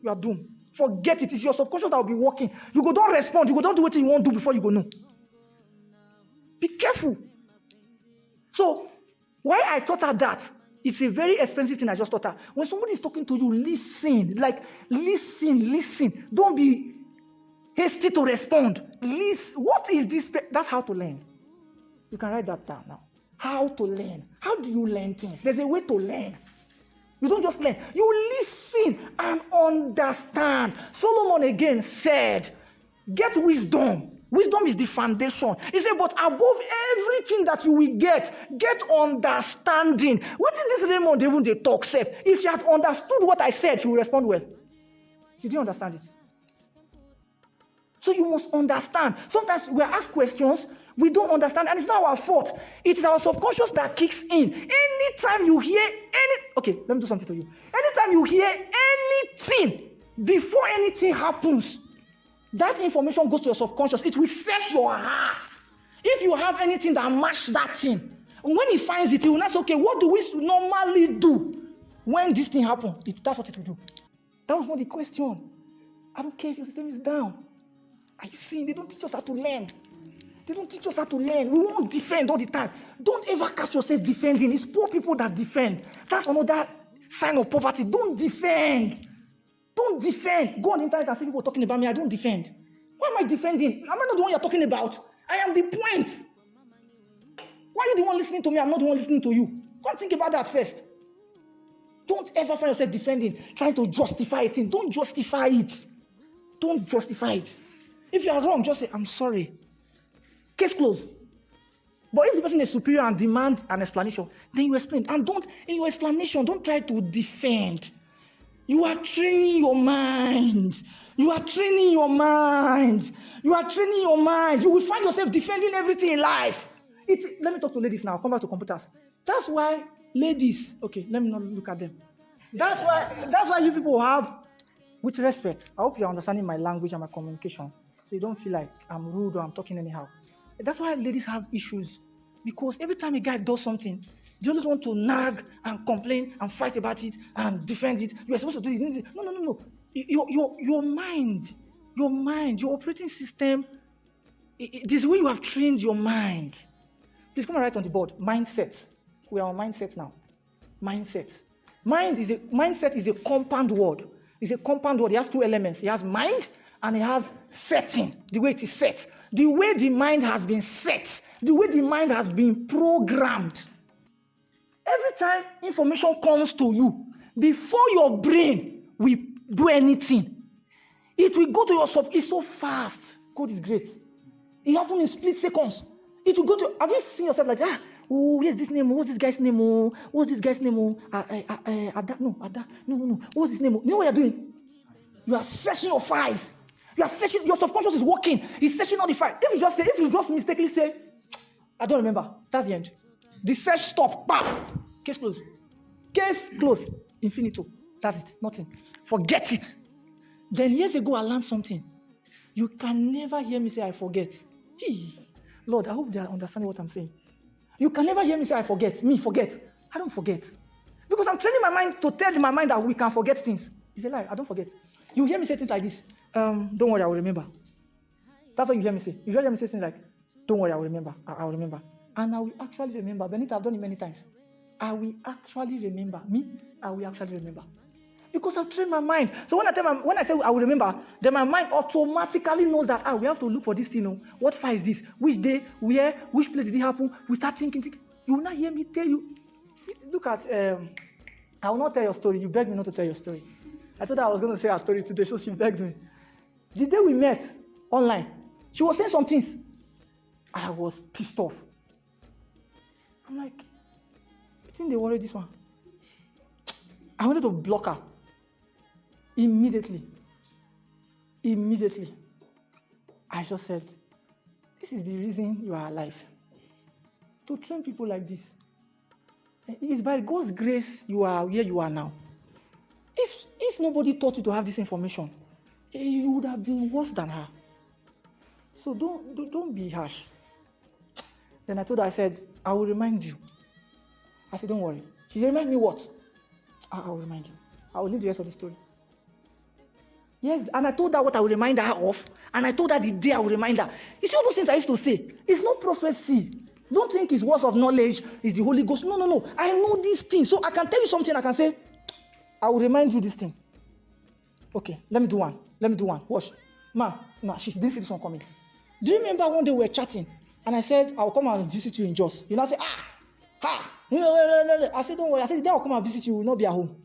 You are doomed. Forget it. It's your subconscious that will be working. You go don't respond. You go don't do what you want to do before you go know. Be careful. So, why I taught her that, it's a very expensive thing I just taught her. When somebody is talking to you, listen. Like, listen. Don't be hasty to respond. Listen. What is this? That's how to learn. You can write that down now. How to learn. How do you learn things? There's a way to learn. You don't just learn. You listen and understand. Solomon again said, get wisdom. Wisdom is the foundation. He said, but above everything that you will get understanding. What did this Raymond even they talk, Seth? If she had understood what I said, she would respond well. She didn't understand it. So you must understand. Sometimes we are asked questions, we don't understand, and it's not our fault. It is our subconscious that kicks in. Anytime you hear okay, let me do something to you. Anytime you hear anything, before anything happens, that information goes to your subconscious. It will set your heart. If you have anything that matches that thing, when he finds it, he will not say, okay, what do we normally do when this thing happens? That's what it will do. That was not the question. I don't care if your system is down. Are you seeing? They don't teach us how to learn. They don't teach us how to learn. We won't defend all the time. Don't ever catch yourself defending. It's poor people that defend. That's another sign of poverty. Don't defend. Don't defend. Go on the internet and see people talking about me. I don't defend. Why am I defending? Am I not the one you're talking about? I am the point. Why are you the one listening to me? I'm not the one listening to you. Go and think about that first. Don't ever find yourself defending, trying to justify it. Don't justify it. Don't justify it. If you are wrong, just say, I'm sorry. Case closed. But if the person is superior and demands an explanation, then you explain. And in your explanation, don't try to defend. You are training your mind. You are training your mind. You are training your mind. You will find yourself defending everything in life. Let me talk to ladies now. Come back to computers. That's why ladies, okay, let me not look at them. That's why you people have, with respect, I hope you're understanding my language and my communication, so you don't feel like I'm rude or I'm talking anyhow. That's why ladies have issues. Because every time a guy does something, they always want to nag and complain and fight about it and defend it. You're supposed to do it. No. Your mind, your operating system, this is where you have trained your mind. Please come and write on the board. Mindset. We are on mindset now. Mindset. Mindset is a compound word. It's a compound word. It has two elements. It has mind and it has setting, the way it is set. The way the mind has been set. The way the mind has been programmed. Every time information comes to you, before your brain will do anything, it will go to your sub. It's so fast. God is great. It happens in split seconds. It will go to. Have you seen yourself like that? Oh, where's this name? What's this guy's name? What's this guy's name? Ada. No. What's his name? You know what you're doing? You are searching your files. You are searching. Your subconscious is working. It's searching all the files. If you just mistakenly say, I don't remember. That's the end. The search stop. Bam. Case closed. Case closed. Infinito. That's it. Nothing. Forget it. Then years ago, I learned something. You can never hear me say, I forget. Gee. Lord, I hope they are understanding what I'm saying. You can never hear me say, I forget. Me, forget. I don't forget. Because I'm training my mind to tell my mind that we can forget things. It's a lie. I don't forget. You hear me say things like this. Don't worry, I will remember. That's what you hear me say. You hear me say things like, don't worry, I will remember. I will remember. And I will actually remember. Benita, I've done it many times. I will actually remember. Me, I will actually remember. Because I've trained my mind. So when I say I will remember, then my mind automatically knows that, we have to look for this thing. What file is this? Which day? Where? Which place did it happen? We start thinking. You will not hear me tell you. Look at, I will not tell your story. You begged me not to tell your story. I thought I was going to say her story today, so she begged me. The day we met online, she was saying some things. I was pissed off. I'm like, I think they worried this one. I wanted to block her. Immediately. I just said, this is the reason you are alive. To train people like this. It's by God's grace you are where you are now. If nobody taught you to have this information, you would have been worse than her. So don't be harsh. Then I told her, I said, I will remind you. I said, don't worry. She said, remind me what? I will remind you. I will leave the rest of the story. Yes, and I told her what I will remind her of, and I told her the day I will remind her. You see all those things I used to say? It's not prophecy. Don't think it's words of knowledge, it's the Holy Ghost. No, no, no. I know these things. So I can tell you something, I can say, I will remind you this thing. Okay, let me do one. Watch. Ma, she didn't see this one coming. Do you remember one day we were chatting, and I said, I'll come and visit you in Jos. You know, I said, I said, don't worry. I said, the day I'll come and visit you, will not be at home.